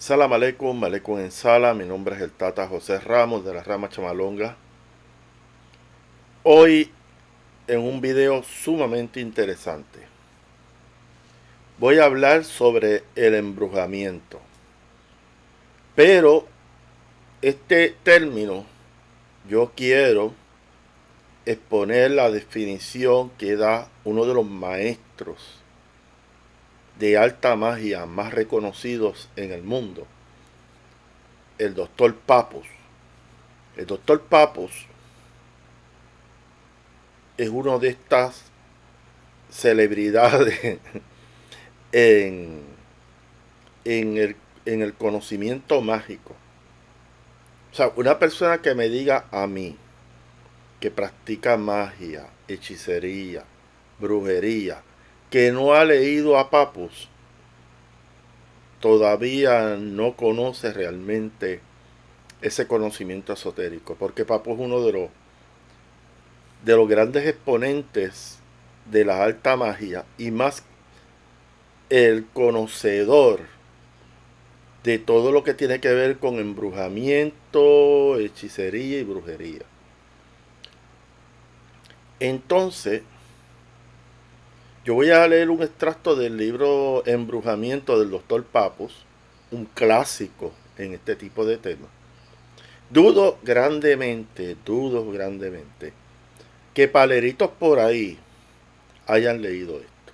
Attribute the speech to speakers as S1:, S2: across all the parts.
S1: Salam aleikum, aleikum en sala. Mi nombre es el Tata José Ramos de la Rama Chamalonga. Hoy en un video sumamente interesante. Voy a hablar sobre el embrujamiento. Pero este término yo quiero exponer la definición que da uno de los maestros de alta magia más reconocidos en el mundo, el doctor Papus. El doctor Papus es uno de estas celebridades en, en el conocimiento mágico. O sea, una persona que me diga a mí que practica magia, hechicería, brujería, que no ha leído a Papus, todavía no conoce realmente ese conocimiento esotérico, porque Papus es uno de los grandes exponentes de la alta magia y más el conocedor de todo lo que tiene que ver con embrujamiento, hechicería y brujería. Entonces, yo voy a leer un extracto del libro Embrujamiento del doctor Papus, un clásico en este tipo de temas. Dudo grandemente que paleritos por ahí hayan leído esto.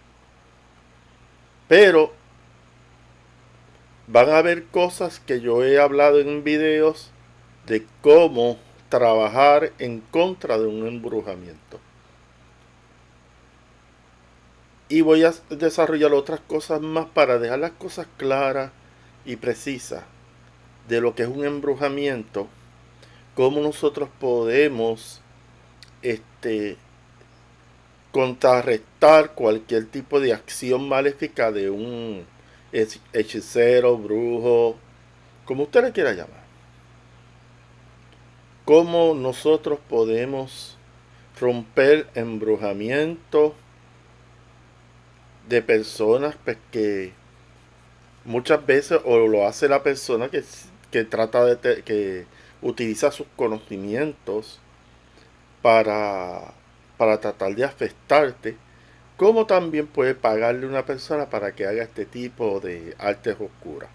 S1: Pero van a ver cosas que yo he hablado en videos de cómo trabajar en contra de un embrujamiento. Y voy a desarrollar otras cosas más para dejar las cosas claras y precisas de lo que es un embrujamiento, cómo nosotros podemos este, contrarrestar cualquier tipo de acción maléfica de un hechicero, brujo, como usted le quiera llamar. Cómo nosotros podemos romper embrujamiento de personas que muchas veces o lo hace la persona que trata de que utiliza sus conocimientos para, para tratar de afectarte, como también puede pagarle a una persona para que haga este tipo de artes oscuras.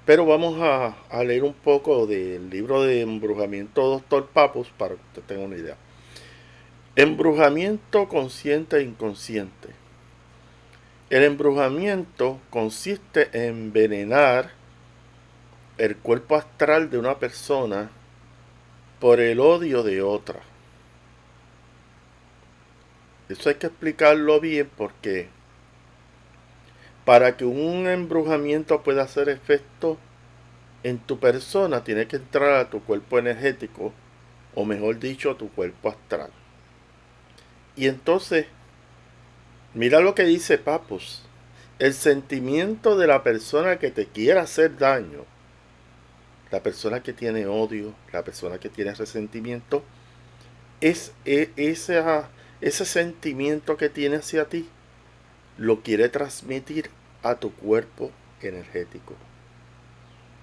S1: Pero vamos a leer un poco del libro de embrujamiento Doctor Papus para que usted tenga una idea. Embrujamiento consciente e inconsciente. El embrujamiento consiste en envenenar el cuerpo astral de una persona por el odio de otra. Eso hay que explicarlo bien porque para que un embrujamiento pueda hacer efecto en tu persona tiene que entrar a tu cuerpo energético o mejor dicho a tu cuerpo astral. Y entonces, mira lo que dice Papus. El sentimiento de la persona que te quiera hacer daño, la persona que tiene odio, la persona que tiene resentimiento, ese sentimiento que tiene hacia ti, lo quiere transmitir a tu cuerpo energético.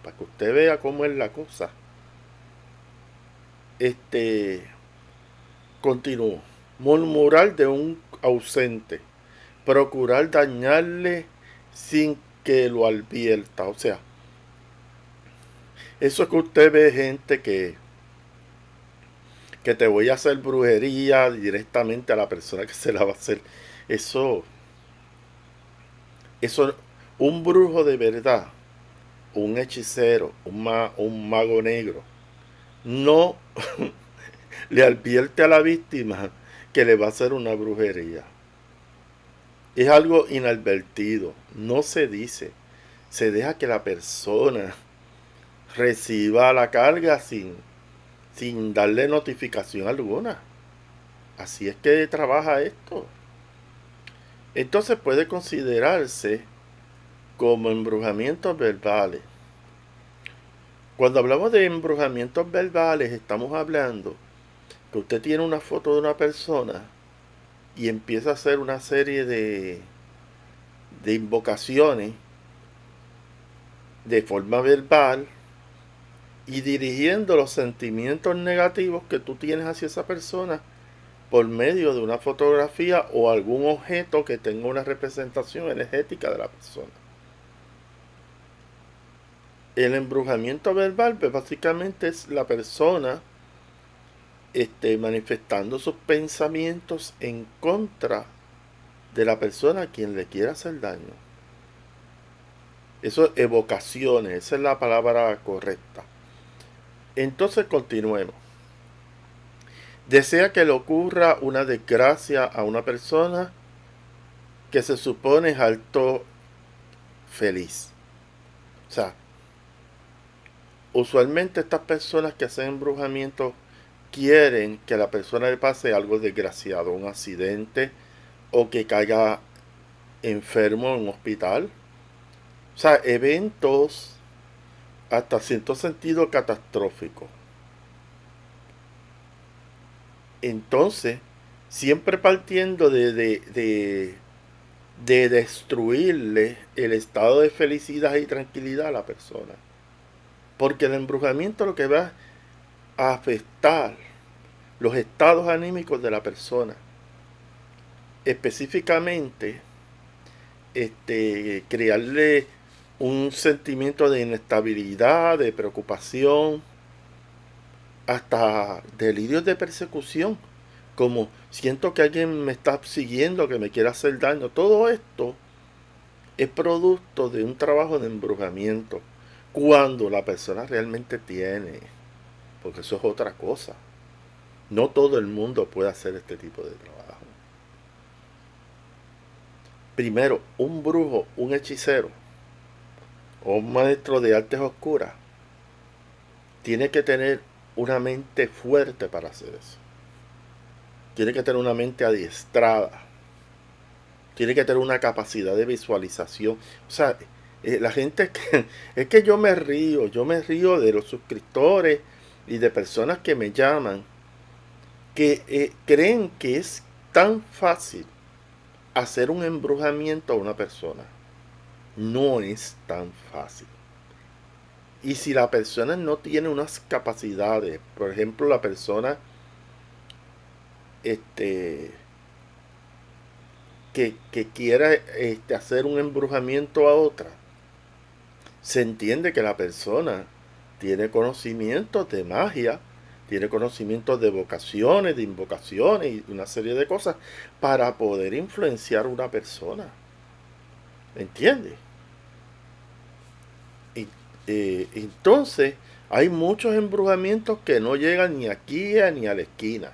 S1: Para que usted vea cómo es la cosa. Continúo. Murmurar de un ausente. Procurar dañarle sin que lo advierta. O sea, eso es que usted ve gente que te voy a hacer brujería directamente a la persona que se la va a hacer. Eso, eso, un brujo de verdad, un hechicero, un mago negro, no le advierte a la víctima que le va a hacer una brujería. Es algo inadvertido, no se dice. Se deja que la persona reciba la carga sin darle notificación alguna. Así es que trabaja esto. Entonces puede considerarse como embrujamientos verbales. Cuando hablamos de embrujamientos verbales estamos hablando que usted tiene una foto de una persona y empieza a hacer una serie de invocaciones de forma verbal y dirigiendo los sentimientos negativos que tú tienes hacia esa persona por medio de una fotografía o algún objeto que tenga una representación energética de la persona. El embrujamiento verbal, pues básicamente es la persona manifestando sus pensamientos en contra de la persona a quien le quiera hacer daño. Eso es evocaciones, esa es la palabra correcta. Entonces continuemos. Desea que le ocurra una desgracia a una persona que se supone es alto feliz. O sea, usualmente estas personas que hacen embrujamiento quieren que a la persona le pase algo desgraciado, un accidente o que caiga enfermo en un hospital. O sea, eventos hasta cierto sentido catastróficos. Entonces, siempre partiendo de destruirle el estado de felicidad y tranquilidad a la persona. Porque el embrujamiento lo que va a afectar los estados anímicos de la persona. Específicamente, crearle un sentimiento de inestabilidad, de preocupación, hasta delirios de persecución, como siento que alguien me está siguiendo, que me quiere hacer daño. Todo esto es producto de un trabajo de embrujamiento, cuando la persona realmente tiene, porque eso es otra cosa. No todo el mundo puede hacer este tipo de trabajo. Primero, un brujo, un hechicero o un maestro de artes oscuras tiene que tener una mente fuerte para hacer eso. Tiene que tener una mente adiestrada. Tiene que tener una capacidad de visualización. O sea, la gente es que yo me río de los suscriptores y de personas que me llaman que creen que es tan fácil hacer un embrujamiento a una persona. No es tan fácil. Y si la persona no tiene unas capacidades, por ejemplo, la persona este, que quiera hacer un embrujamiento a otra, se entiende que la persona tiene conocimientos de magia, tiene conocimientos de vocaciones, de invocaciones y una serie de cosas para poder influenciar a una persona. ¿Me entiendes? Y, entonces, hay muchos embrujamientos que no llegan ni aquí ni a la esquina.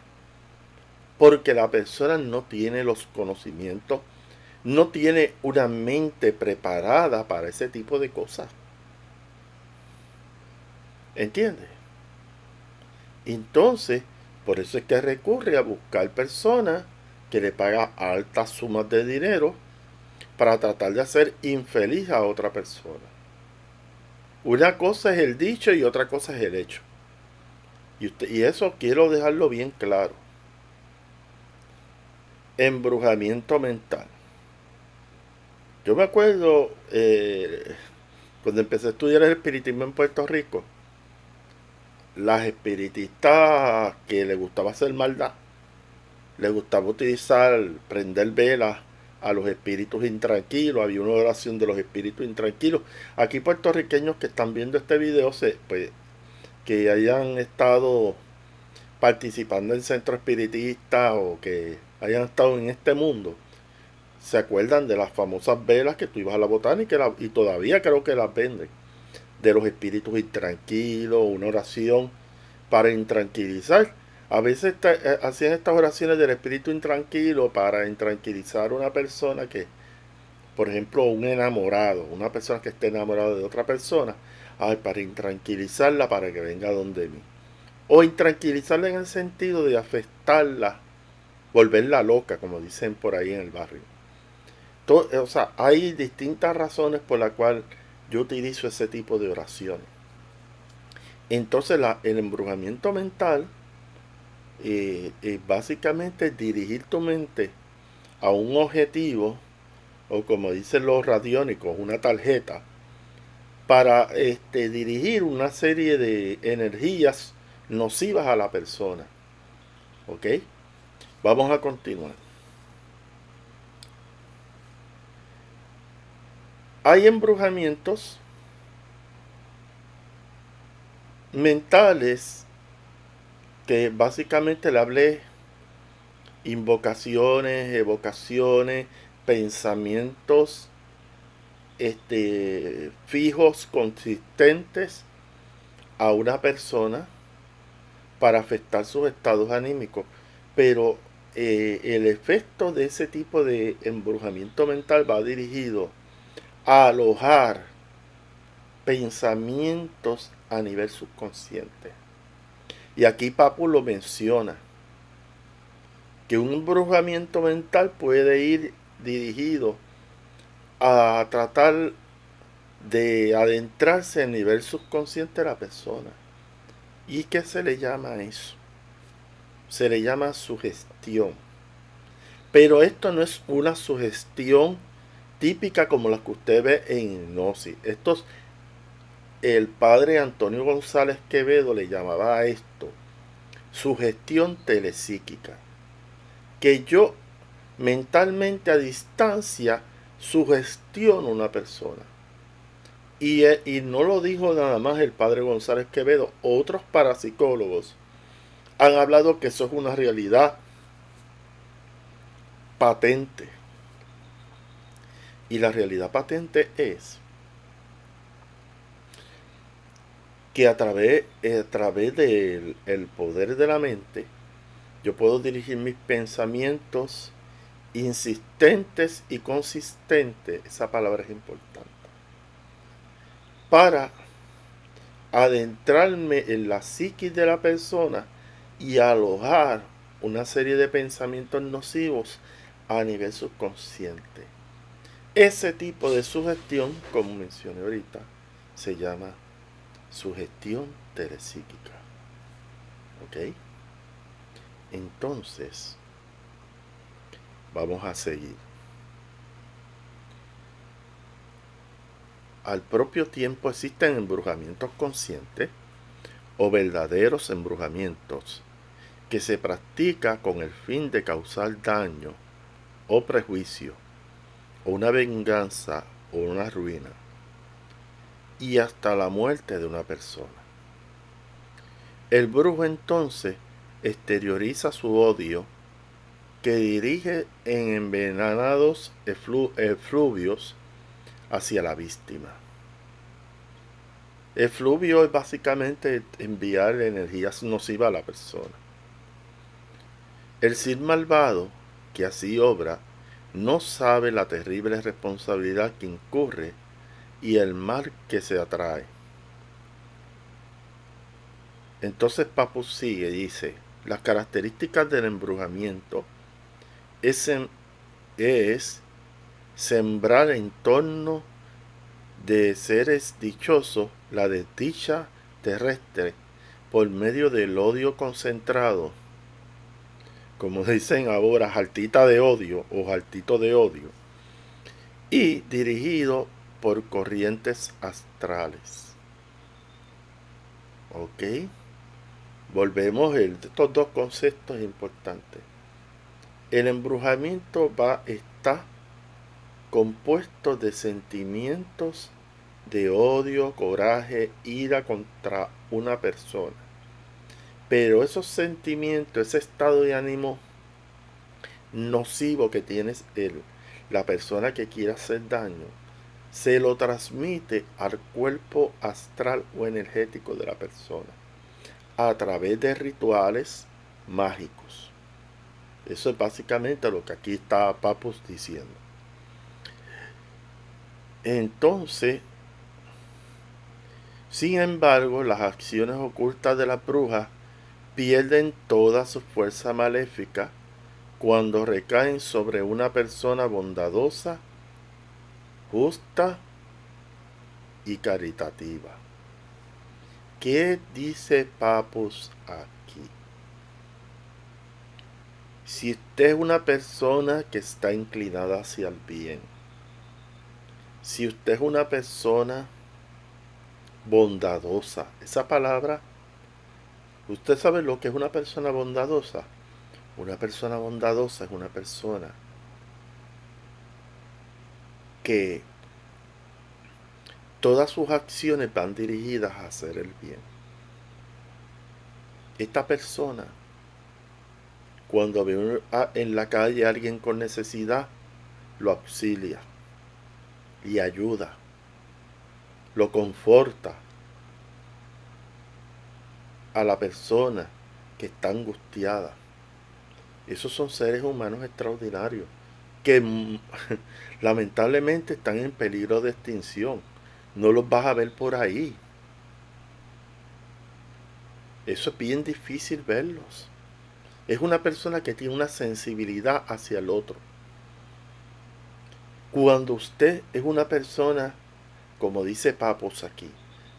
S1: Porque la persona no tiene los conocimientos, no tiene una mente preparada para ese tipo de cosas. ¿Entiendes? Entonces, por eso es que recurre a buscar personas que le pagan altas sumas de dinero para tratar de hacer infeliz a otra persona. Una cosa es el dicho y otra cosa es el hecho. Y eso quiero dejarlo bien claro. Embrujamiento mental. Yo me acuerdo cuando empecé a estudiar el espiritismo en Puerto Rico, las espiritistas que les gustaba hacer maldad, les gustaba utilizar, prender velas a los espíritus intranquilos. Había una oración de los espíritus intranquilos. Aquí puertorriqueños que están viendo este video, pues, que hayan estado participando en centros espiritistas o que hayan estado en este mundo, se acuerdan de las famosas velas que tú ibas a la botánica y todavía creo que las venden, de los espíritus intranquilos, una oración para intranquilizar. A veces hacían estas oraciones del espíritu intranquilo para intranquilizar a una persona que, por ejemplo, un enamorado, una persona que esté enamorada de otra persona, para intranquilizarla para que venga donde mí. O intranquilizarla en el sentido de afectarla, volverla loca, como dicen por ahí en el barrio. O sea, hay distintas razones por las cuales yo utilizo ese tipo de oraciones. Entonces el embrujamiento mental básicamente dirigir tu mente a un objetivo, o como dicen los radiónicos, una tarjeta, para dirigir una serie de energías nocivas a la persona. ¿Ok? Vamos a continuar. Hay embrujamientos mentales que básicamente le hablé invocaciones, evocaciones, pensamientos fijos, consistentes a una persona para afectar sus estados anímicos. Pero el efecto de ese tipo de embrujamiento mental va dirigido a alojar pensamientos a nivel subconsciente. Y aquí Papu lo menciona, que un embrujamiento mental puede ir dirigido a tratar de adentrarse en el nivel subconsciente de la persona. ¿Y qué se le llama a eso? Se le llama sugestión. Pero esto no es una sugestión típica como la que usted ve en hipnosis. El padre Antonio González Quevedo le llamaba a esto sugestión telepsíquica. Que yo mentalmente a distancia sugestiono a una persona. Y no lo dijo nada más el padre González Quevedo, otros parapsicólogos han hablado que eso es una realidad patente. Y la realidad patente es que a través del poder de la mente, yo puedo dirigir mis pensamientos insistentes y consistentes, esa palabra es importante, para adentrarme en la psiquis de la persona y alojar una serie de pensamientos nocivos a nivel subconsciente. Ese tipo de sugestión, como mencioné ahorita, se llama sugestión telepsíquica. ¿Ok? Entonces, vamos a seguir. Al propio tiempo existen embrujamientos conscientes o verdaderos embrujamientos que se practica con el fin de causar daño o prejuicio o una venganza o una ruina y hasta la muerte de una persona. El brujo entonces exterioriza su odio que dirige en envenenados efluvios hacia la víctima. Efluvio es básicamente enviar energías nocivas a la persona. El ser malvado, que así obra, no sabe la terrible responsabilidad que incurre y el mal que se atrae. Entonces Papu sigue, dice, las características del embrujamiento es sembrar en torno de seres dichosos la desdicha terrestre por medio del odio concentrado, como dicen ahora, jaltita de odio o jaltito de odio, y dirigido por corrientes astrales. ¿Ok? Volvemos a estos dos conceptos importantes. El embrujamiento está compuesto de sentimientos de odio, coraje, ira contra una persona. Pero esos sentimientos, ese estado de ánimo nocivo que tiene la persona que quiere hacer daño, se lo transmite al cuerpo astral o energético de la persona a través de rituales mágicos. Eso es básicamente lo que aquí está Papus diciendo. Entonces, sin embargo, las acciones ocultas de las brujas pierden toda su fuerza maléfica cuando recaen sobre una persona bondadosa, justa y caritativa. ¿Qué dice Papus aquí? Si usted es una persona que está inclinada hacia el bien, si usted es una persona bondadosa. Esa palabra, ¿usted sabe lo que es una persona bondadosa? Una persona bondadosa es una persona que todas sus acciones van dirigidas a hacer el bien. Esta persona, cuando ve en la calle a alguien con necesidad, lo auxilia y ayuda, lo conforta a la persona que está angustiada. Esos son seres humanos extraordinarios que lamentablemente están en peligro de extinción. No los vas a ver por ahí. Eso es bien difícil verlos. Es una persona que tiene una sensibilidad hacia el otro. Cuando usted es una persona, como dice Papos aquí,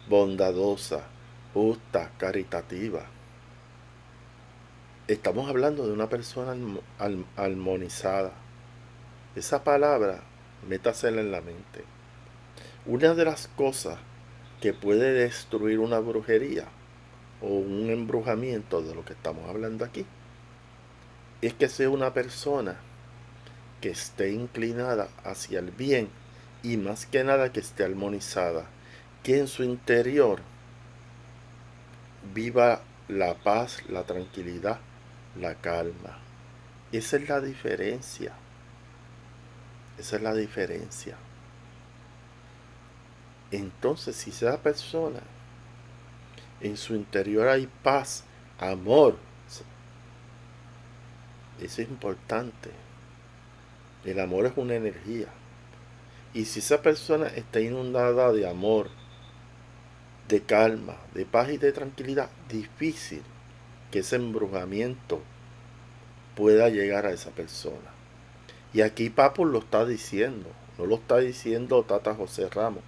S1: bondadosa, justa, caritativa, estamos hablando de una persona armonizada. Esa palabra, métasela en la mente. Una de las cosas que puede destruir una brujería o un embrujamiento de lo que estamos hablando aquí es que sea una persona que esté inclinada hacia el bien y más que nada que esté armonizada, que en su interior viva la paz, la tranquilidad, la calma. Esa es la diferencia. Esa es la diferencia. Entonces, si esa persona en su interior hay paz, amor, eso es importante. El amor es una energía. Y si esa persona está inundada de amor, de calma, de paz y de tranquilidad, difícil que ese embrujamiento pueda llegar a esa persona. Y aquí Papu lo está diciendo, no lo está diciendo Tata José Ramos.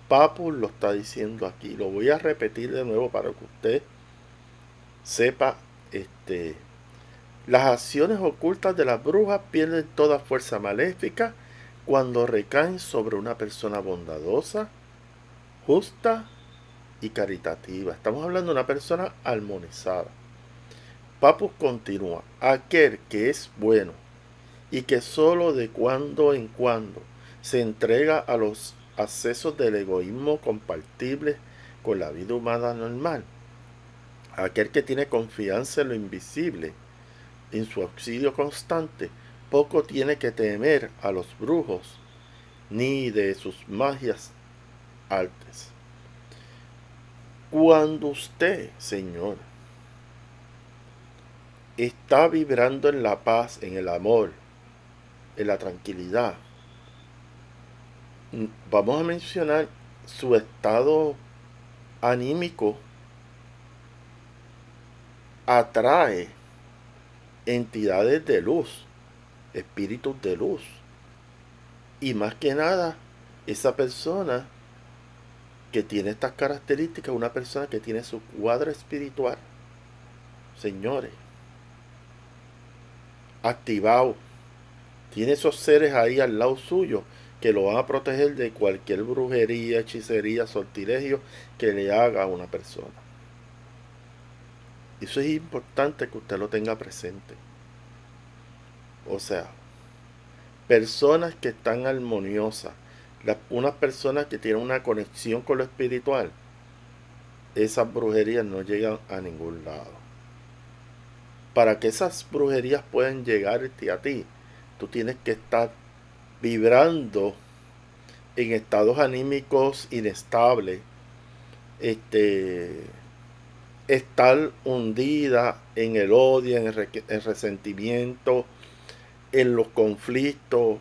S1: Papu lo está diciendo aquí. Lo voy a repetir de nuevo para que usted sepa, las acciones ocultas de las brujas pierden toda fuerza maléfica cuando recaen sobre una persona bondadosa, justa y caritativa. Estamos hablando de una persona armonizada. Papus continúa, aquel que es bueno y que solo de cuando en cuando se entrega a los accesos del egoísmo compatibles con la vida humana normal, aquel que tiene confianza en lo invisible, en su auxilio constante, poco tiene que temer a los brujos ni de sus magias artes. Cuando usted, Señor, está vibrando en la paz, en el amor, en la tranquilidad, vamos a mencionar su estado anímico atrae entidades de luz, espíritus de luz. Y más que nada, esa persona que tiene estas características, una persona que tiene su cuadro espiritual, señores, activado, tiene esos seres ahí al lado suyo que lo van a proteger de cualquier brujería, hechicería, sortilegio que le haga a una persona. Eso es importante que usted lo tenga presente. O sea, personas que están armoniosas, unas personas que tienen una conexión con lo espiritual, esas brujerías no llegan a ningún lado. Para que esas brujerías puedan llegarte a ti, tú tienes que estar vibrando en estados anímicos inestables, estar hundida en el odio, en el resentimiento, en los conflictos.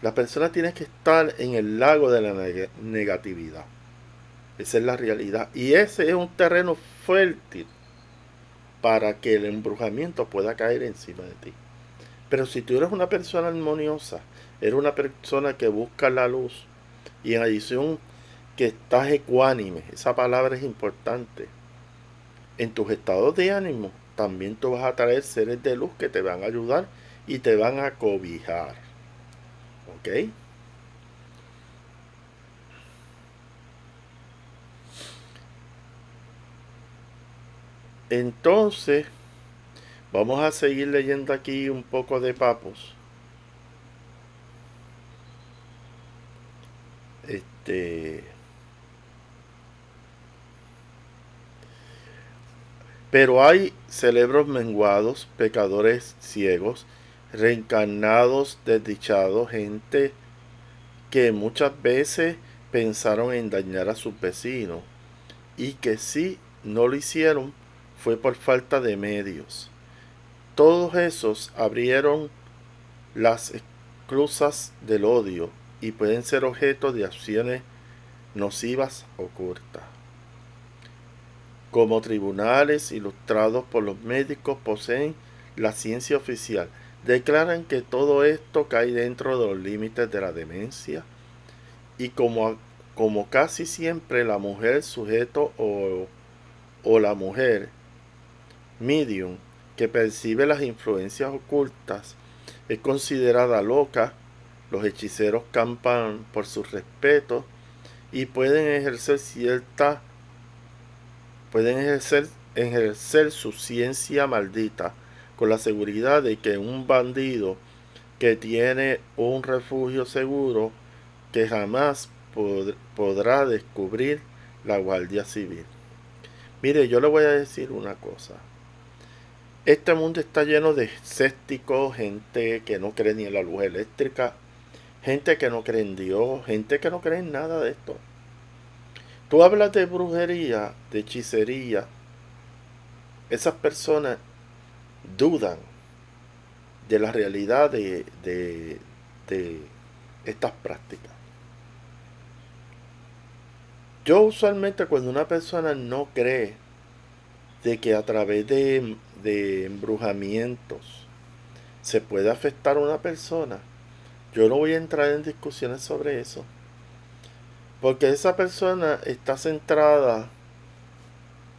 S1: La persona tiene que estar en el lago de la negatividad. Esa es la realidad. Y ese es un terreno fértil para que el embrujamiento pueda caer encima de ti. Pero si tú eres una persona armoniosa, eres una persona que busca la luz y en adición que estás ecuánime, esa palabra es importante. En tus estados de ánimo también tú vas a traer seres de luz que te van a ayudar y te van a cobijar. ¿Ok? Entonces, vamos a seguir leyendo aquí un poco de Papos. Pero hay cerebros menguados, pecadores ciegos, reencarnados desdichados, gente que muchas veces pensaron en dañar a sus vecinos y que si no lo hicieron fue por falta de medios. Todos esos abrieron las esclusas del odio y pueden ser objeto de acciones nocivas ocultas. Como tribunales ilustrados por los médicos poseen la ciencia oficial, declaran que todo esto cae dentro de los límites de la demencia y como casi siempre la mujer sujeto o la mujer medium que percibe las influencias ocultas es considerada loca, los hechiceros campan por su respeto y pueden ejercer su ciencia maldita con la seguridad de que un bandido que tiene un refugio seguro que jamás podrá descubrir la Guardia Civil. Mire, yo le voy a decir una cosa. Este mundo está lleno de escépticos, gente que no cree ni en la luz eléctrica, gente que no cree en Dios, gente que no cree en nada de esto. Tú hablas de brujería, de hechicería, esas personas dudan de la realidad de estas prácticas. Yo usualmente cuando una persona no cree de que a través de embrujamientos se puede afectar a una persona, yo no voy a entrar en discusiones sobre eso. Porque esa persona está centrada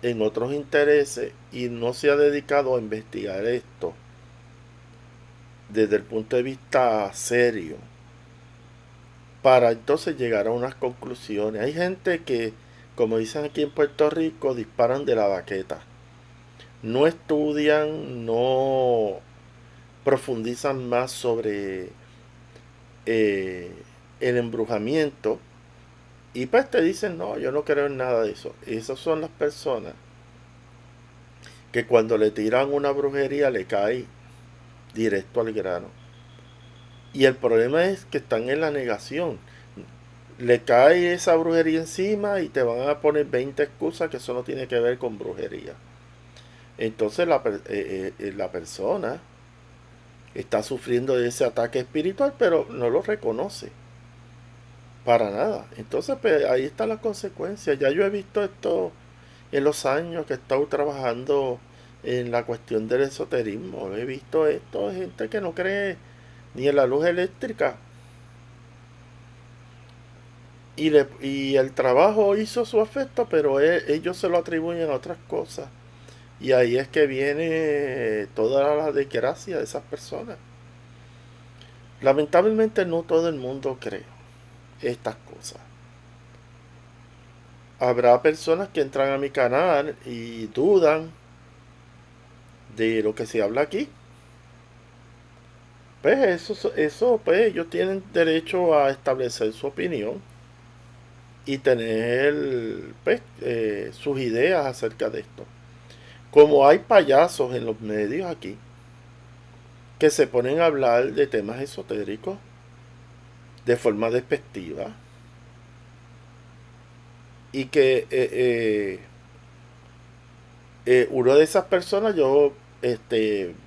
S1: en otros intereses y no se ha dedicado a investigar esto desde el punto de vista serio para entonces llegar a unas conclusiones. Hay gente que, como dicen aquí en Puerto Rico, disparan de la baqueta. No estudian, no profundizan más sobre eh, el embrujamiento y pues te dicen, no, yo no creo en nada de eso. Esas son las personas que cuando le tiran una brujería le cae directo al grano. Y el problema es que están en la negación. Le cae esa brujería encima y te van a poner 20 excusas que eso no tiene que ver con brujería. Entonces la persona está sufriendo de ese ataque espiritual, pero no lo reconoce. Para nada. Entonces pues, ahí están las consecuencias. Ya yo he visto esto en los años que he estado trabajando en la cuestión del esoterismo. He visto esto de gente que no cree ni en la luz eléctrica. Y el trabajo hizo su efecto, pero ellos se lo atribuyen a otras cosas. Y ahí es que viene toda la desgracia de esas personas. Lamentablemente no todo el mundo cree estas cosas. Habrá personas que entran a mi canal y dudan de lo que se habla aquí. Pues eso pues ellos tienen derecho a establecer su opinión y tener pues, sus ideas acerca de esto. Como hay payasos en los medios aquí que se ponen a hablar de temas esotéricos de forma despectiva y que una de esas personas yo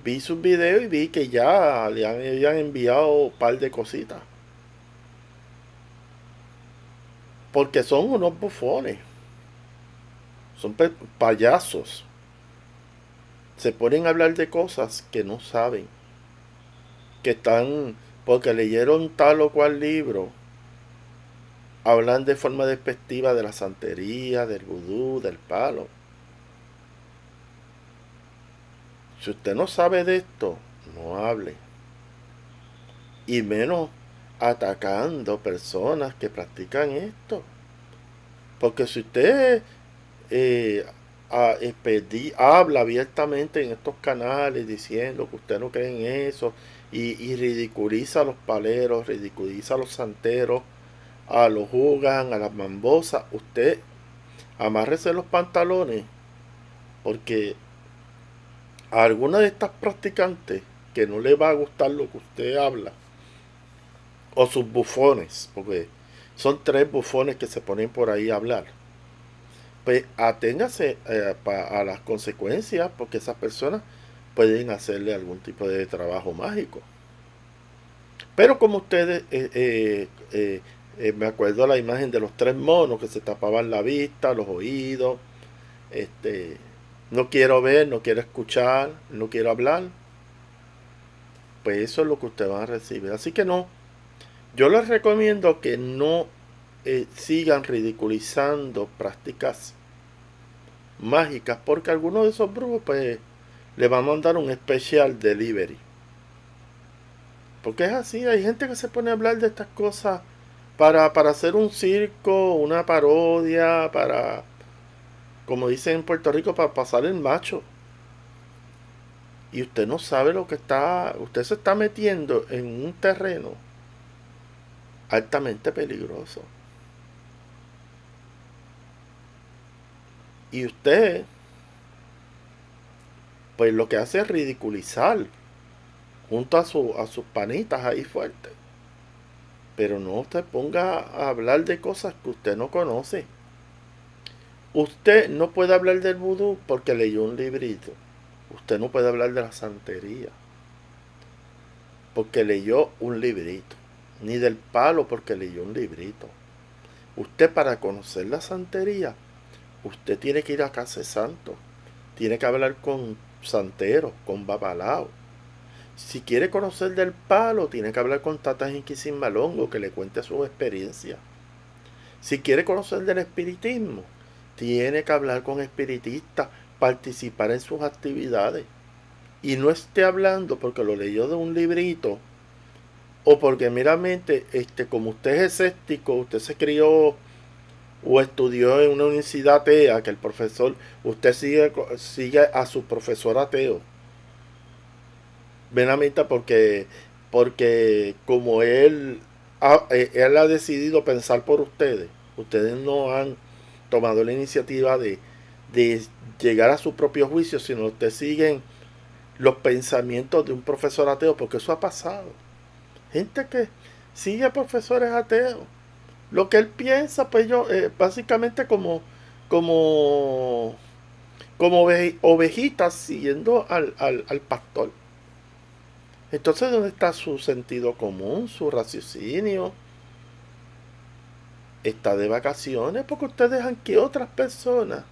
S1: vi sus videos y vi que ya le habían enviado un par de cositas. Porque son unos bufones. Son payasos. Se ponen a hablar de cosas que no saben. Que están, porque leyeron tal o cual libro, hablan de forma despectiva de la santería, del vudú, del palo. Si usted no sabe de esto, no hable. Y menos atacando personas que practican esto. Porque si usted habla abiertamente en estos canales diciendo que usted no cree en eso y ridiculiza a los paleros, ridiculiza a los santeros, a los jugan, a las mambosas, usted amárrese los pantalones porque a alguna de estas practicantes que no le va a gustar lo que usted habla, o sus bufones, porque son tres bufones que se ponen por ahí a hablar, pues aténgase a las consecuencias, porque esas personas pueden hacerle algún tipo de trabajo mágico. Pero como ustedes, me acuerdo la imagen de los tres monos que se tapaban la vista, los oídos, este, no quiero ver, no quiero escuchar, no quiero hablar, pues eso es lo que ustedes van a recibir. Así que no, yo les recomiendo que no sigan ridiculizando prácticas mágicas, porque algunos de esos brujos pues le van a mandar un especial delivery. Porque es así, hay gente que se pone a hablar de estas cosas para hacer un circo, una parodia, para, como dicen en Puerto Rico, para pasar el macho. Y usted no sabe lo que está, usted se está metiendo en un terreno altamente peligroso. Y usted, pues lo que hace es ridiculizar junto a sus panitas ahí fuertes. Pero no se ponga a hablar de cosas que usted no conoce. Usted no puede hablar del vudú porque leyó un librito. Usted no puede hablar de la santería porque leyó un librito. Ni del palo porque leyó un librito. Usted para conocer la santería, usted tiene que ir a casa de santo. Tiene que hablar con santeros, con babalaos. Si quiere conocer del palo, tiene que hablar con Tata Inquisin Malongo que le cuente su experiencia. Si quiere conocer del espiritismo, tiene que hablar con espiritistas, participar en sus actividades. Y no esté hablando porque lo leyó de un librito o porque meramente, como usted es escéptico, usted se crió o estudió en una universidad atea, que el profesor, usted sigue a su profesor ateo. Meramente porque como él ha decidido pensar por ustedes, ustedes no han tomado la iniciativa de llegar a su propio juicio, sino ustedes siguen los pensamientos de un profesor ateo, porque eso ha pasado. Gente que sigue a profesores ateos. Lo que él piensa, pues yo, básicamente como, como ovejitas siguiendo al pastor. Entonces, ¿dónde está su sentido común, su raciocinio? Está de vacaciones porque ustedes dejan que otras personas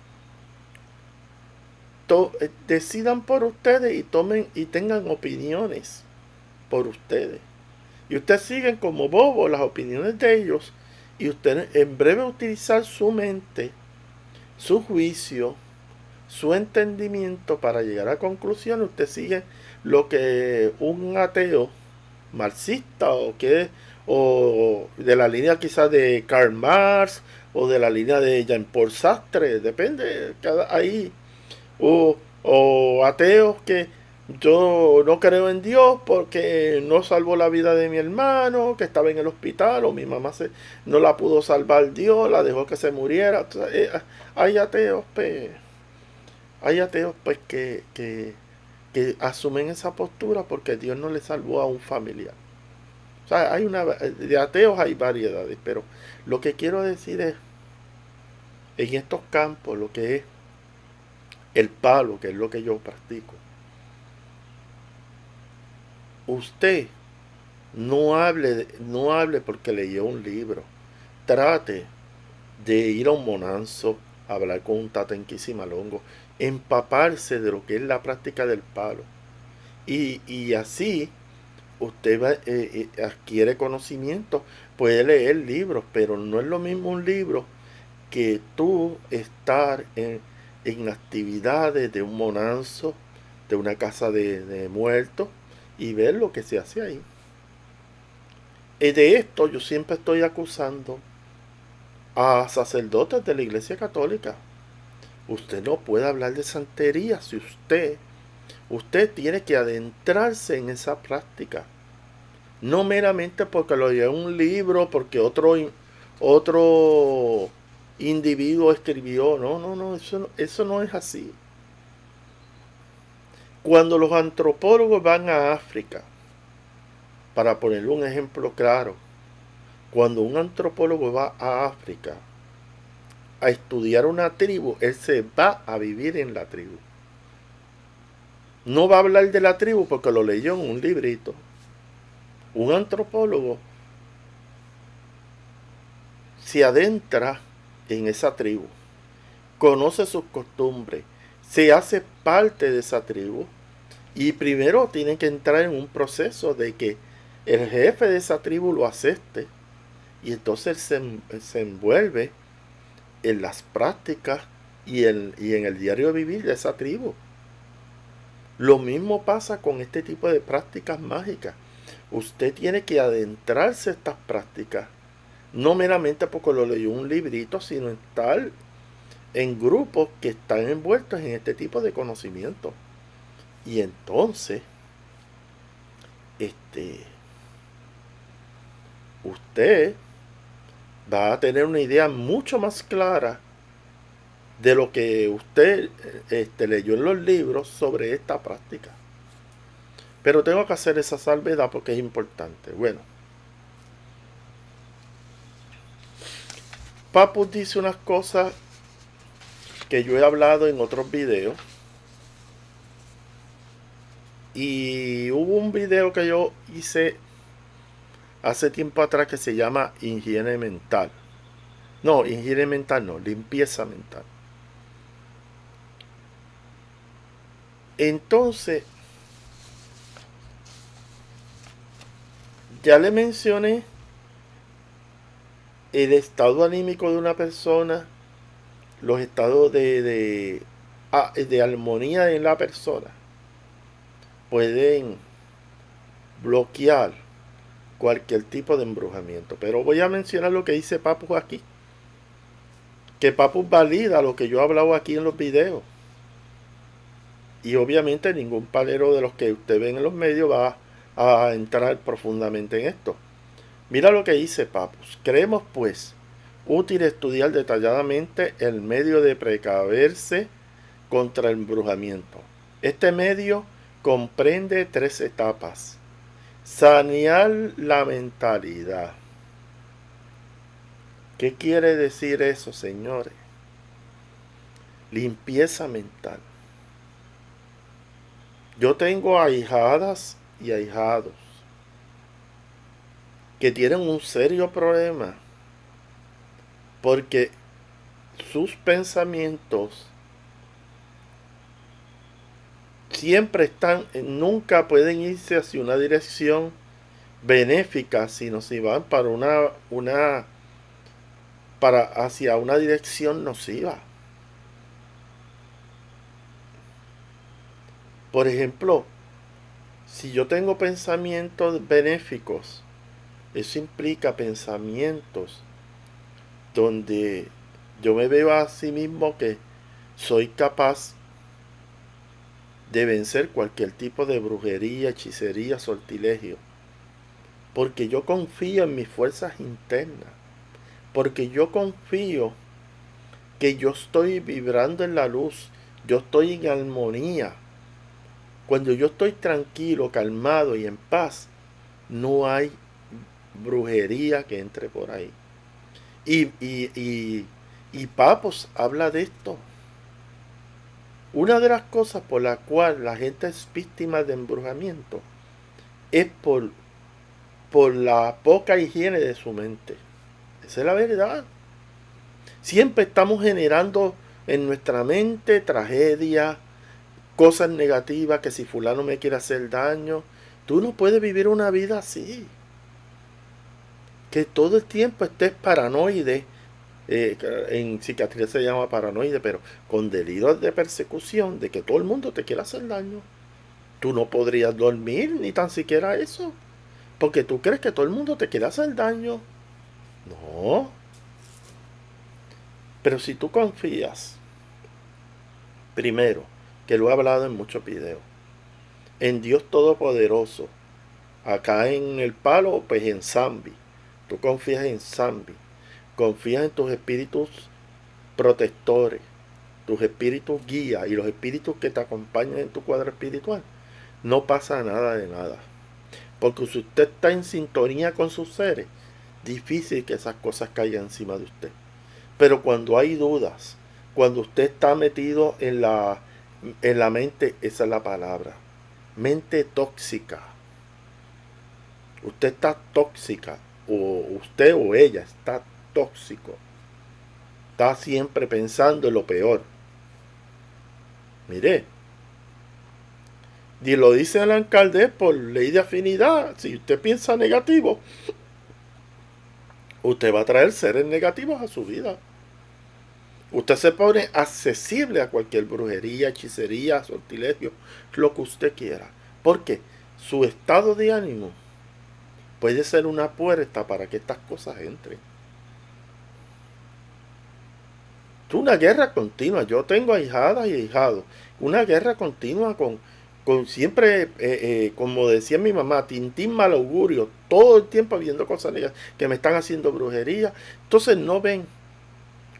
S1: decidan por ustedes y tomen y tengan opiniones por ustedes. Y ustedes siguen como bobos las opiniones de ellos y ustedes en breve utilizar su mente, su juicio, su entendimiento para llegar a conclusiones, usted sigue lo que un ateo marxista o de la línea quizás de Karl Marx o de la línea de Jean-Paul Sartre, depende, ahí o ateos que yo no creo en Dios porque no salvó la vida de mi hermano que estaba en el hospital o mi mamá no la pudo salvar Dios, la dejó que se muriera. Entonces, hay ateos pues, hay ateos pues que asumen esa postura porque Dios no le salvó a un familiar. O sea, de ateos hay variedades, pero lo que quiero decir es, en estos campos, lo que es el palo, que es lo que yo practico, usted no hable porque leyó un libro. Trate de ir a un monanzo, hablar con un tata Malongo, empaparse de lo que es la práctica del palo. Y así usted adquiere conocimiento, puede leer libros, pero no es lo mismo un libro que tú estar en actividades de un monanzo, de una casa de muertos y ver lo que se hace ahí. Y de esto yo siempre estoy acusando a sacerdotes de la Iglesia Católica, Usted no puede hablar de santería si usted tiene que adentrarse en esa práctica. No meramente porque lo leyó en un libro, porque otro individuo escribió. No, no, no, eso no es así. Cuando los antropólogos van a África, para ponerle un ejemplo claro, cuando un antropólogo va a África a estudiar una tribu, él se va a vivir en la tribu. No va a hablar de la tribu porque lo leyó en un librito. Un antropólogo se adentra en esa tribu, conoce sus costumbres, se hace parte de esa tribu y primero tiene que entrar en un proceso de que el jefe de esa tribu lo acepte y entonces se envuelve en las prácticas y en el diario vivir de esa tribu. Lo mismo pasa con este tipo de prácticas mágicas. Usted tiene que adentrarse a estas prácticas, no meramente porque lo leyó un librito, sino estar en grupos que están envueltos en este tipo de conocimiento. Y entonces, usted va a tener una idea mucho más clara de lo que usted leyó en los libros sobre esta práctica. Pero tengo que hacer esa salvedad porque es importante. Bueno, Papus dice unas cosas que yo he hablado en otros videos. Y hubo un video que yo hice hace tiempo atrás que se llama higiene mental. No, higiene mental no, limpieza mental. Entonces, ya le mencioné el estado anímico de una persona, los estados de armonía en la persona pueden bloquear cualquier tipo de embrujamiento. Pero voy a mencionar lo que dice Papus aquí. Que Papus valida lo que yo he hablado aquí en los videos. Y obviamente ningún palero de los que usted ve en los medios va a entrar profundamente en esto. Mira lo que dice Papus. Creemos pues útil estudiar detalladamente el medio de precaverse contra el embrujamiento. Este medio comprende 3 etapas. Sanear la mentalidad. ¿Qué quiere decir eso, señores? Limpieza mental. Yo tengo ahijadas y ahijados que tienen un serio problema porque sus pensamientos siempre están, nunca pueden irse hacia una dirección benéfica, sino si van para hacia una dirección nociva. Por ejemplo, si yo tengo pensamientos benéficos, eso implica pensamientos donde yo me veo a sí mismo que soy capaz de vencer cualquier tipo de brujería, hechicería, sortilegio. Porque yo confío en mis fuerzas internas. Porque yo confío que yo estoy vibrando en la luz. Yo estoy en armonía. Cuando yo estoy tranquilo, calmado y en paz, no hay brujería que entre por ahí. Y Papos habla de esto. Una de las cosas por la cual la gente es víctima de embrujamiento es por la poca higiene de su mente. Esa es la verdad. Siempre estamos generando en nuestra mente tragedia, cosas negativas, que si fulano me quiere hacer daño. Tú no puedes vivir una vida así. Que todo el tiempo estés paranoide. En psiquiatría se llama paranoide, pero con delirios de persecución, de que todo el mundo te quiere hacer daño. Tú no podrías dormir ni tan siquiera eso, porque tú crees que todo el mundo te quiere hacer daño. No. Pero si tú confías Primero, que lo he hablado en muchos videos, en Dios Todopoderoso. Acá en el palo, pues en Zambi. Tú confías en Zambi. Confías en tus espíritus protectores, tus espíritus guías y los espíritus que te acompañan en tu cuadro espiritual. No pasa nada de nada. Porque si usted está en sintonía con sus seres, difícil que esas cosas caigan encima de usted. Pero cuando hay dudas, cuando usted está metido en la mente, esa es la palabra, mente tóxica. Usted está tóxica, o usted o ella está tóxico. Está siempre pensando en lo peor. Mire, y lo dice el alcalde por ley de afinidad. Si usted piensa negativo, usted va a traer seres negativos a su vida. Usted se pone accesible a cualquier brujería, hechicería, sortilegio, lo que usted quiera. Porque su estado de ánimo puede ser una puerta para que estas cosas entren. Es una guerra continua. Yo tengo ahijadas y ahijados. Una guerra continua con siempre, como decía mi mamá, tintín mal augurio. Todo el tiempo viendo cosas negativas que me están haciendo brujería. Entonces no ven.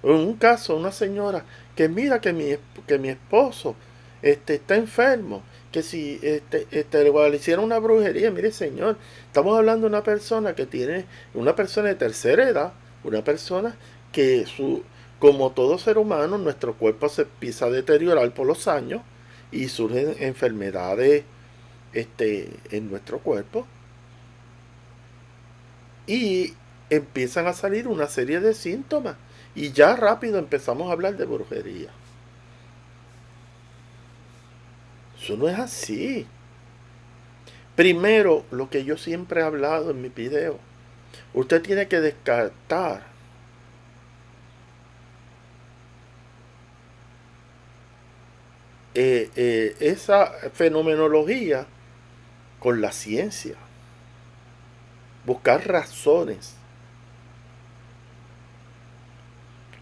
S1: En un caso, una señora que mira que mi esposo está enfermo, que si le hicieron una brujería. Mire, señor, estamos hablando de una persona que tiene, una persona de tercera edad, una persona que como todo ser humano, nuestro cuerpo se empieza a deteriorar por los años y surgen enfermedades en nuestro cuerpo y empiezan a salir una serie de síntomas. Y ya rápido empezamos a hablar de brujería. Eso no es así. Primero, lo que yo siempre he hablado en mi video. Usted tiene que descartar esa fenomenología con la ciencia. Buscar razones.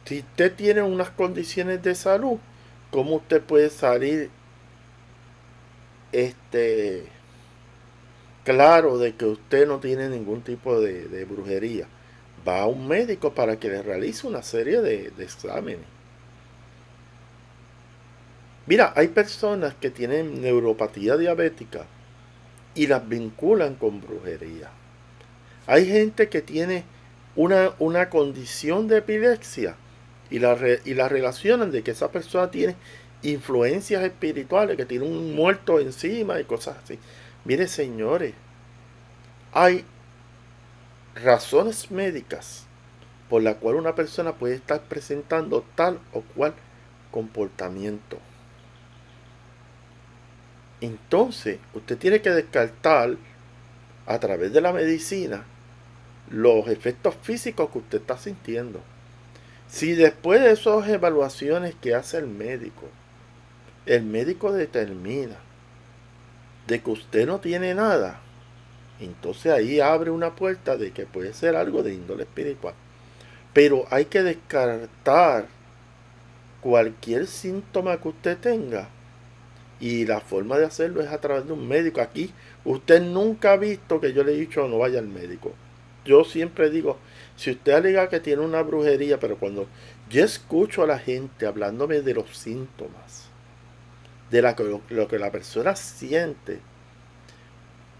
S1: Si usted tiene unas condiciones de salud, ¿cómo usted puede salir claro de que usted no tiene ningún tipo de brujería? Va a un médico para que le realice una serie de exámenes. Mira, hay personas que tienen neuropatía diabética y las vinculan con brujería. Hay gente que tiene una condición de epilepsia y la relacionan de que esa persona tiene influencias espirituales, que tiene un muerto encima y cosas así. Mire, señores, hay razones médicas por la cual una persona puede estar presentando tal o cual comportamiento. Entonces, usted tiene que descartar a través de la medicina los efectos físicos que usted está sintiendo. Si después de esas evaluaciones que hace el médico determina de que usted no tiene nada, entonces ahí abre una puerta de que puede ser algo de índole espiritual. Pero hay que descartar cualquier síntoma que usted tenga. Y la forma de hacerlo es a través de un médico. Aquí usted nunca ha visto que yo le he dicho no vaya al médico. Yo siempre digo, si usted alega que tiene una brujería, pero cuando yo escucho a la gente hablándome de los síntomas, de lo que la persona siente,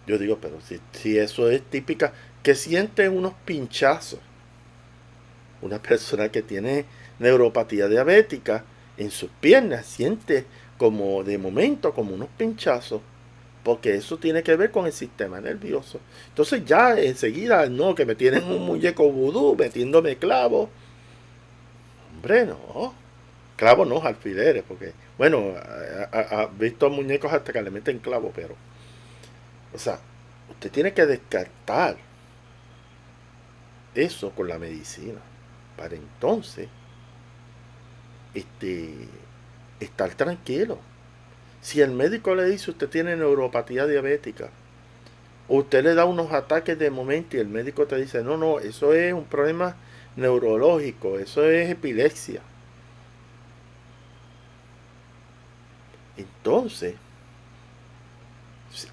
S1: yo digo, pero si eso es típica, que siente unos pinchazos. Una persona que tiene neuropatía diabética en sus piernas siente como de momento como unos pinchazos, porque eso tiene que ver con el sistema nervioso. Entonces ya enseguida, no, que me tienen un muñeco vudú metiéndome clavos. Hombre, no. Clavos no, alfileres, porque, bueno, ha visto muñecos hasta que le meten clavos, pero, o sea, usted tiene que descartar eso con la medicina, para entonces, estar tranquilo. Si el médico le dice usted tiene neuropatía diabética, usted le da unos ataques de momento y el médico te dice, no, eso es un problema neurológico, eso es epilepsia. Entonces,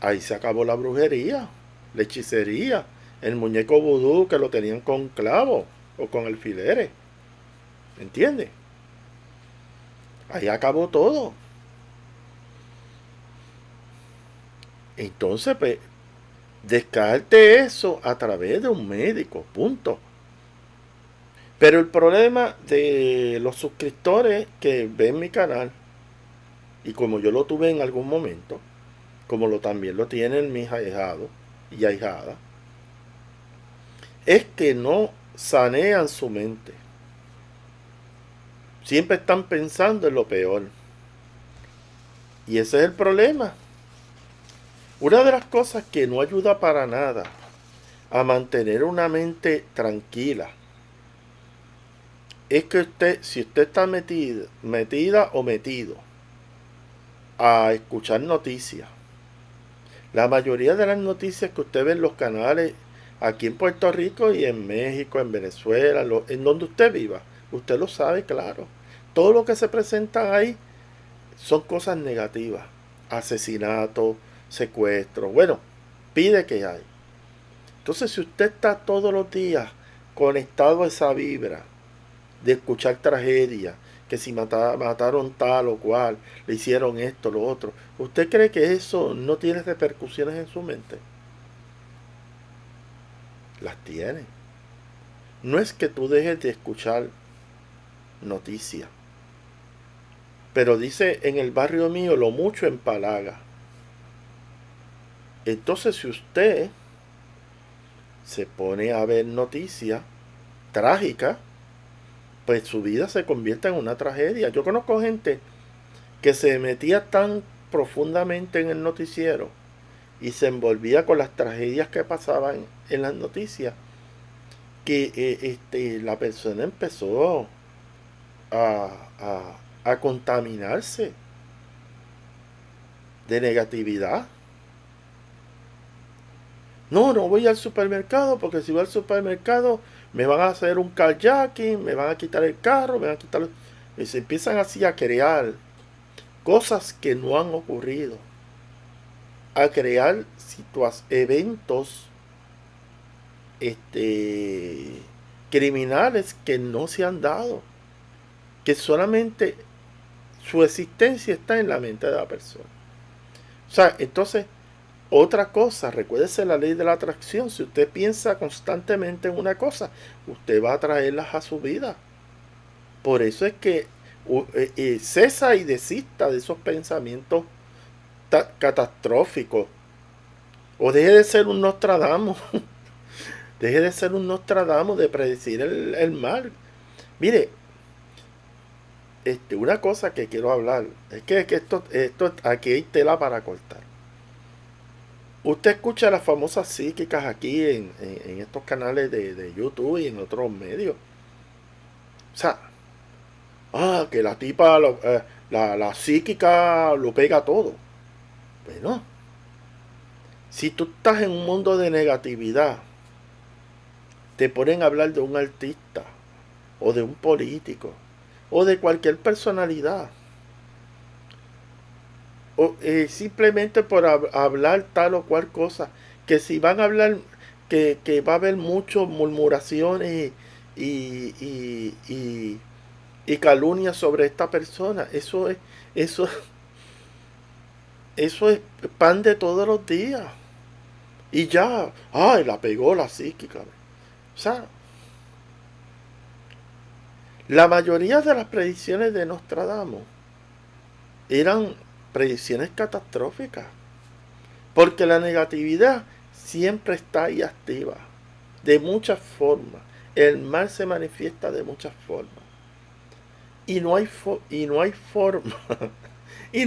S1: ahí se acabó la brujería, la hechicería, el muñeco vudú que lo tenían con clavos o con alfileres. ¿Entiendes? Ahí acabó todo. Entonces, pues, descarte eso a través de un médico, punto. Pero el problema de los suscriptores que ven mi canal, y como yo lo tuve en algún momento, como también lo tienen mis ahijados y ahijadas, es que no sanean su mente. Siempre están pensando en lo peor. Y ese es el problema. Una de las cosas que no ayuda para nada a mantener una mente tranquila es que si usted está metida o metido a escuchar noticias, la mayoría de las noticias que usted ve en los canales aquí en Puerto Rico y en México, en Venezuela, en donde usted viva, usted lo sabe, claro. Todo lo que se presenta ahí son cosas negativas. Asesinatos, secuestros. Bueno, pide que hay. Entonces, si usted está todos los días conectado a esa vibra de escuchar tragedias, que si mataron tal o cual, le hicieron esto, lo otro, ¿usted cree que eso no tiene repercusiones en su mente? Las tiene. No es que tú dejes de escuchar noticias, pero dice en el barrio mío lo mucho empalaga. Entonces, si usted se pone a ver noticias trágicas, pues su vida se convierte en una tragedia. Yo conozco gente que se metía tan profundamente en el noticiero y se envolvía con las tragedias que pasaban en las noticias que la persona empezó a, a contaminarse de negatividad. No, no voy al supermercado porque si voy al supermercado me van a hacer un carjacking, me van a quitar el carro, me van a quitar... Y se empiezan así a crear cosas que no han ocurrido, a crear eventos criminales que no se han dado, que solamente su existencia está en la mente de la persona. O sea, entonces, otra cosa, recuérdese la ley de la atracción. Si usted piensa constantemente en una cosa, usted va a traerlas a su vida. Por eso es que cesa y desista de esos pensamientos catastróficos. O deje de ser un Nostradamus. Deje de ser un Nostradamus de predecir el mal. Mire, una cosa que quiero hablar es que esto aquí hay tela para cortar. Usted escucha las famosas psíquicas aquí en estos canales de YouTube y en otros medios. O sea, que la tipa, la psíquica lo pega todo. Bueno, si tú estás en un mundo de negatividad, te ponen a hablar de un artista, o de un político, o de cualquier personalidad, o simplemente por hablar tal o cual cosa, que si van a hablar, que va a haber muchas murmuraciones y calumnias sobre esta persona, eso, eso es pan de todos los días. Y ya, ay, la pegó la psíquica. O sea, la mayoría de las predicciones de Nostradamus eran predicciones catastróficas. Porque la negatividad siempre está ahí activa. De muchas formas. El mal se manifiesta de muchas formas. Y no hay forma. Y no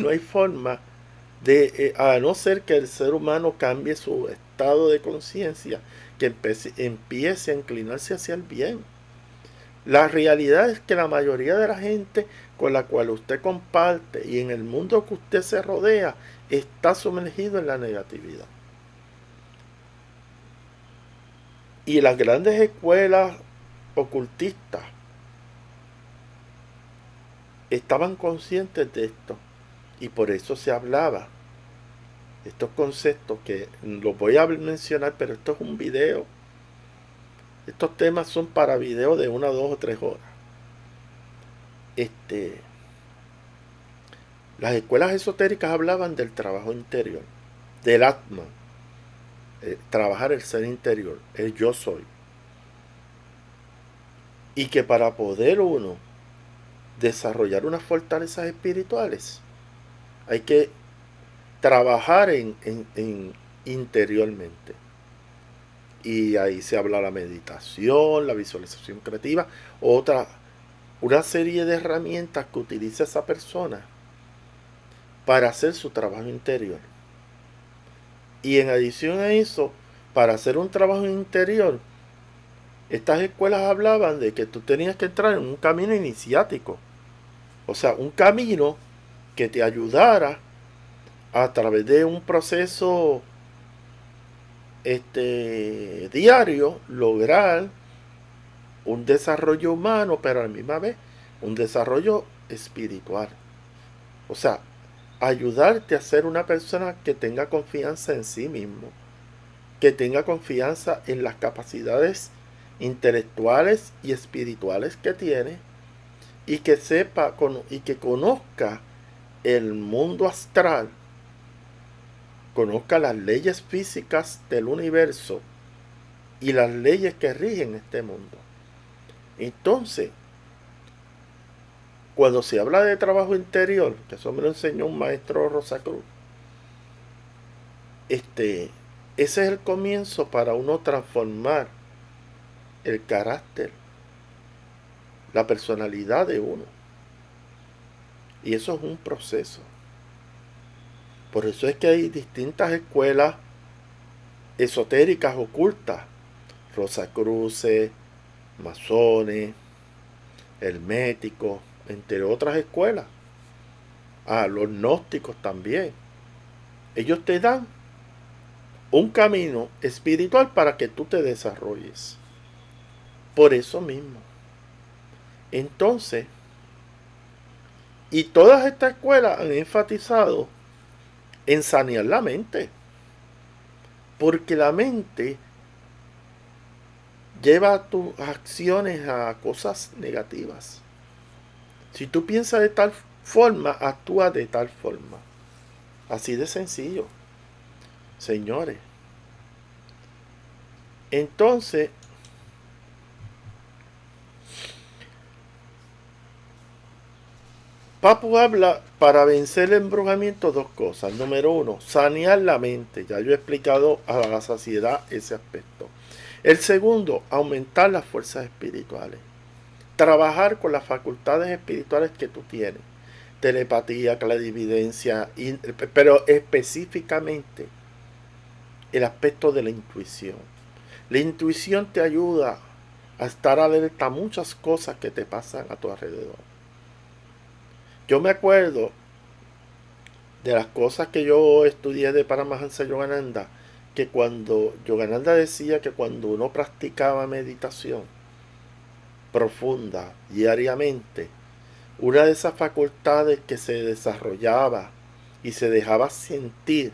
S1: hay forma de, a no ser que el ser humano cambie su estado de conciencia, que empiece a inclinarse hacia el bien. La realidad es que la mayoría de la gente con la cual usted comparte y en el mundo que usted se rodea está sumergido en la negatividad. Y las grandes escuelas ocultistas estaban conscientes de esto. Y por eso se hablaba estos conceptos que los voy a mencionar, pero esto es un video. Estos temas son para video de 1, 2 o 3 horas. Este, las escuelas esotéricas hablaban del trabajo interior, del Atman, trabajar el ser interior, el yo soy. Y que para poder uno desarrollar unas fortalezas espirituales, hay que trabajar en interiormente. Y ahí se habla la meditación, la visualización creativa, una serie de herramientas que utiliza esa persona para hacer su trabajo interior. Y en adición a eso, para hacer un trabajo interior, estas escuelas hablaban de que tú tenías que entrar en un camino iniciático. O sea, un camino que te ayudara a través de un proceso diario lograr un desarrollo humano, pero a la misma vez un desarrollo espiritual. O sea, ayudarte a ser una persona que tenga confianza en sí mismo, que tenga confianza en las capacidades intelectuales y espirituales que tiene, y que sepa y que conozca el mundo astral, conozca las leyes físicas del universo y las leyes que rigen este mundo. Entonces, cuando se habla de trabajo interior, que eso me lo enseñó un maestro Rosacruz, ese es el comienzo para uno transformar el carácter, la personalidad de uno. Y eso es un proceso. Por eso es que hay distintas escuelas esotéricas ocultas, Rosacruces, masones, herméticos, entre otras escuelas. Los gnósticos también. Ellos te dan un camino espiritual para que tú te desarrolles. Por eso mismo. Entonces, y todas estas escuelas han enfatizado en sanear la mente. Porque la mente lleva tus acciones a cosas negativas. Si tú piensas de tal forma, actúa de tal forma. Así de sencillo, señores. Entonces, Papu habla para vencer el embrujamiento dos cosas. Número uno, sanear la mente. Ya yo he explicado a la saciedad ese aspecto. El segundo, aumentar las fuerzas espirituales. Trabajar con las facultades espirituales que tú tienes. Telepatía, clarividencia, pero específicamente el aspecto de la intuición. La intuición te ayuda a estar alerta a muchas cosas que te pasan a tu alrededor. Yo me acuerdo de las cosas que yo estudié de Paramahansa Yogananda, que cuando Yogananda decía que cuando uno practicaba meditación profunda diariamente, una de esas facultades que se desarrollaba y se dejaba sentir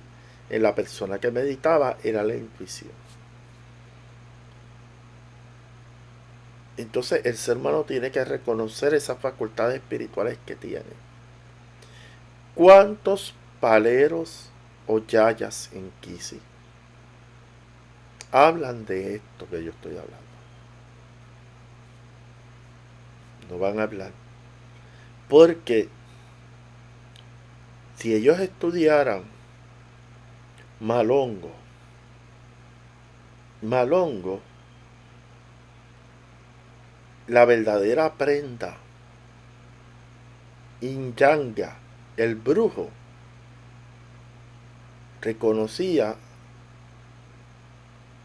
S1: en la persona que meditaba era la intuición. Entonces el ser humano tiene que reconocer esas facultades espirituales que tiene. ¿Cuántos paleros o yayas en Kisi hablan de esto que yo estoy hablando? No van a hablar. Porque si ellos estudiaran Malongo, la verdadera prenda, Inyanga, el brujo, reconocía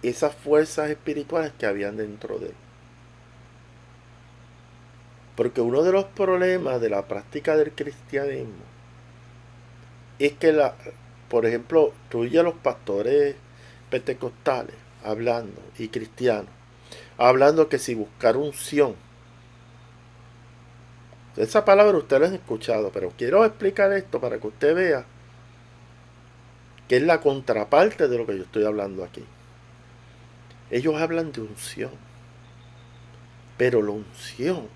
S1: esas fuerzas espirituales que habían dentro de él. Porque uno de los problemas de la práctica del cristianismo es que, por ejemplo, tú y los pastores pentecostales hablando y cristianos, hablando que si buscar unción, Esa palabra usted la ha escuchado, pero quiero explicar esto para que usted vea que es la contraparte de lo que yo estoy hablando aquí. Ellos hablan de unción, pero la unción,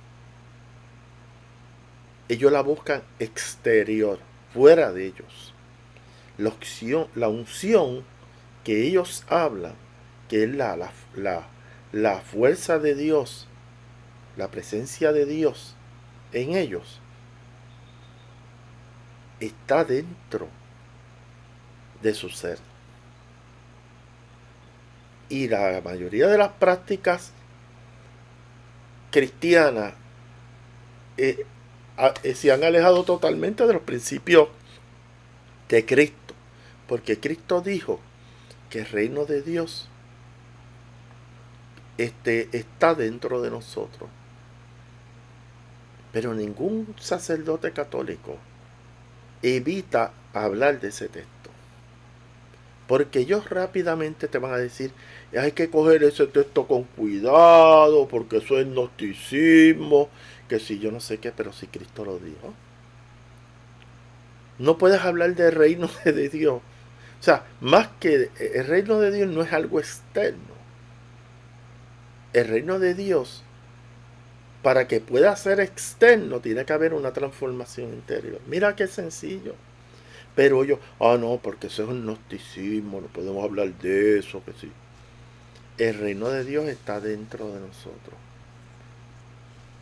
S1: ellos la buscan exterior, fuera de ellos. La unción que ellos hablan, que es la fuerza de Dios, la presencia de Dios en ellos, está dentro de su ser. Y la mayoría de las prácticas cristianas se han alejado totalmente de los principios de Cristo, porque Cristo dijo que el reino de Dios está dentro de nosotros. Pero ningún sacerdote católico evita hablar de ese texto, porque ellos rápidamente te van a decir: hay que coger ese texto con cuidado, porque eso es gnosticismo, que si yo no sé qué, pero si Cristo lo dijo. No puedes hablar del reino de Dios. O sea, más que el reino de Dios no es algo externo. El reino de Dios, para que pueda ser externo, tiene que haber una transformación interior. Mira qué sencillo. Pero yo, no, porque eso es un gnosticismo, no podemos hablar de eso, que sí. El reino de Dios está dentro de nosotros.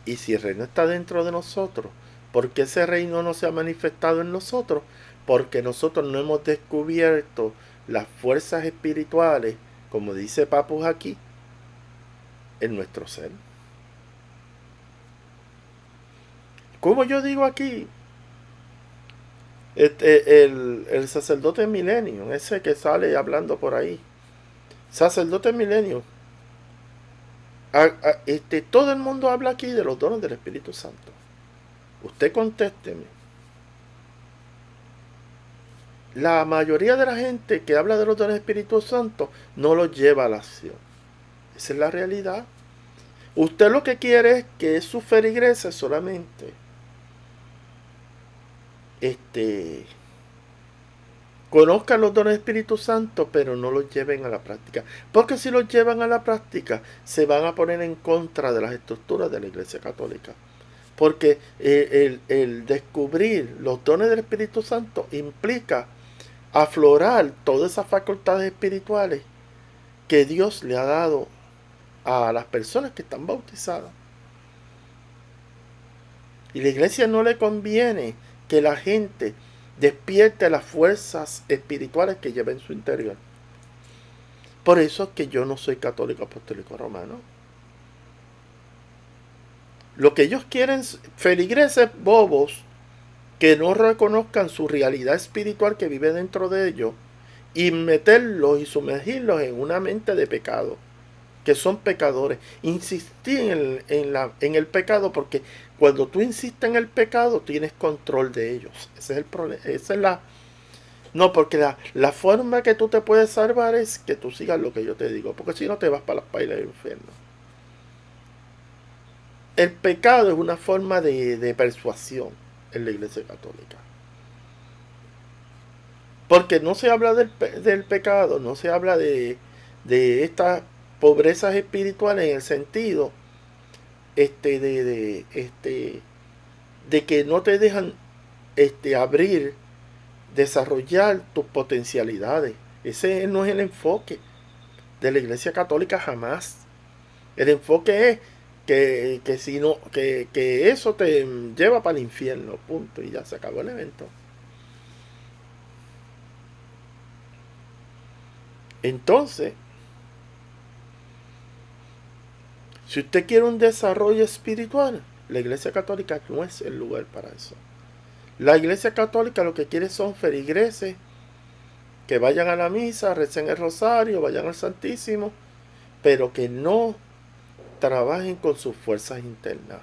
S1: Y si el reino está dentro de nosotros, ¿por qué ese reino no se ha manifestado en nosotros? Porque nosotros no hemos descubierto las fuerzas espirituales, como dice Papus aquí, en nuestro ser. Como yo digo aquí, el sacerdote Milenio, ese que sale hablando por ahí, sacerdote Milenio, todo el mundo habla aquí de los dones del Espíritu Santo. Usted contésteme. La mayoría de la gente que habla de los dones del Espíritu Santo no los lleva a la acción. Esa es la realidad. Usted lo que quiere es que sus feligreses solamente conozcan los dones del Espíritu Santo, pero no los lleven a la práctica. Porque si los llevan a la práctica, se van a poner en contra de las estructuras de la Iglesia Católica. Porque el descubrir los dones del Espíritu Santo implica aflorar todas esas facultades espirituales que Dios le ha dado a las personas que están bautizadas. Y a la iglesia no le conviene que la gente despierte las fuerzas espirituales que lleva en su interior. Por eso es que yo no soy católico apostólico romano. Lo que ellos quieren, feligreses bobos, que no reconozcan su realidad espiritual que vive dentro de ellos, y meterlos y sumergirlos en una mente de pecado, que son pecadores. Insistir en el pecado, porque cuando tú insistes en el pecado tienes control de ellos. Ese es el problema. Esa es no, porque la forma que tú te puedes salvar es que tú sigas lo que yo te digo, porque si no te vas para las pailas del infierno. El pecado es una forma de persuasión en la Iglesia Católica. Porque no se habla del pecado, no se habla de estas pobrezas espirituales en el sentido de que no te dejan abrir, desarrollar tus potencialidades. Ese no es el enfoque de la Iglesia Católica jamás. El enfoque es que eso te lleva para el infierno, punto, y ya se acabó el evento. Entonces, si usted quiere un desarrollo espiritual, la Iglesia Católica no es el lugar para eso. La Iglesia Católica lo que quiere son feligreses que vayan a la misa, recen el rosario, vayan al Santísimo, pero que no trabajen con sus fuerzas internas,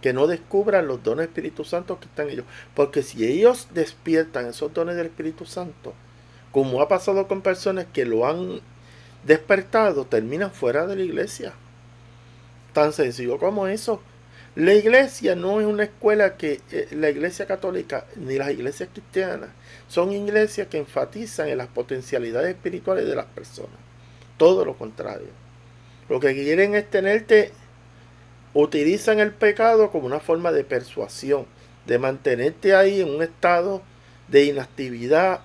S1: que no descubran los dones del Espíritu Santo que están en ellos. Porque si ellos despiertan esos dones del Espíritu Santo, como ha pasado con personas que lo han despertado, terminan fuera de la iglesia. Tan sencillo como eso. La iglesia no es una escuela que la iglesia católica ni las iglesias cristianas son iglesias que enfatizan en las potencialidades espirituales de las personas. Todo lo contrario. Lo que quieren es tenerte, utilizan el pecado como una forma de persuasión, de mantenerte ahí en un estado de inactividad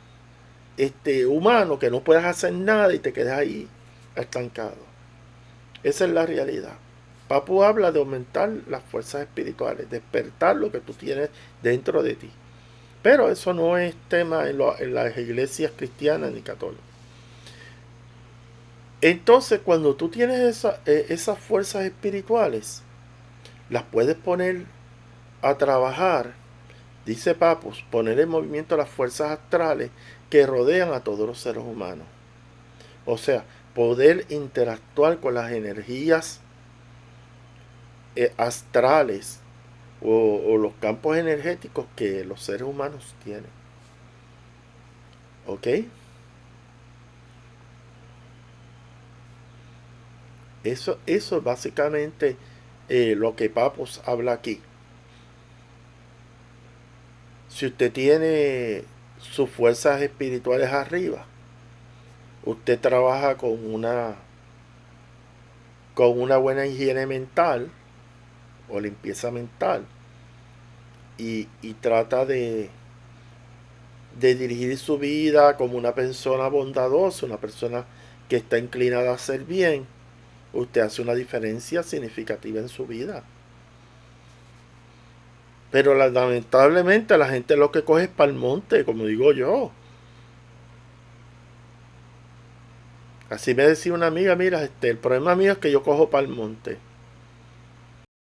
S1: humano, que no puedas hacer nada y te quedas ahí estancado. Esa es la realidad. Papu habla de aumentar las fuerzas espirituales, despertar lo que tú tienes dentro de ti. Pero eso no es tema en las iglesias cristianas ni católicas. Entonces, cuando tú tienes esas fuerzas espirituales, las puedes poner a trabajar, dice Papus, poner en movimiento las fuerzas astrales que rodean a todos los seres humanos. O sea, poder interactuar con las energías astrales o los campos energéticos que los seres humanos tienen. ¿Ok? Eso es básicamente lo que Papus habla aquí. Si usted tiene sus fuerzas espirituales arriba, usted trabaja con una buena higiene mental o limpieza mental y trata de dirigir su vida como una persona bondadosa, una persona que está inclinada a hacer bien, usted hace una diferencia significativa en su vida. Pero lamentablemente la gente lo que coge es para el monte, como digo yo. Así me decía una amiga, mira, el problema mío es que yo cojo para el monte.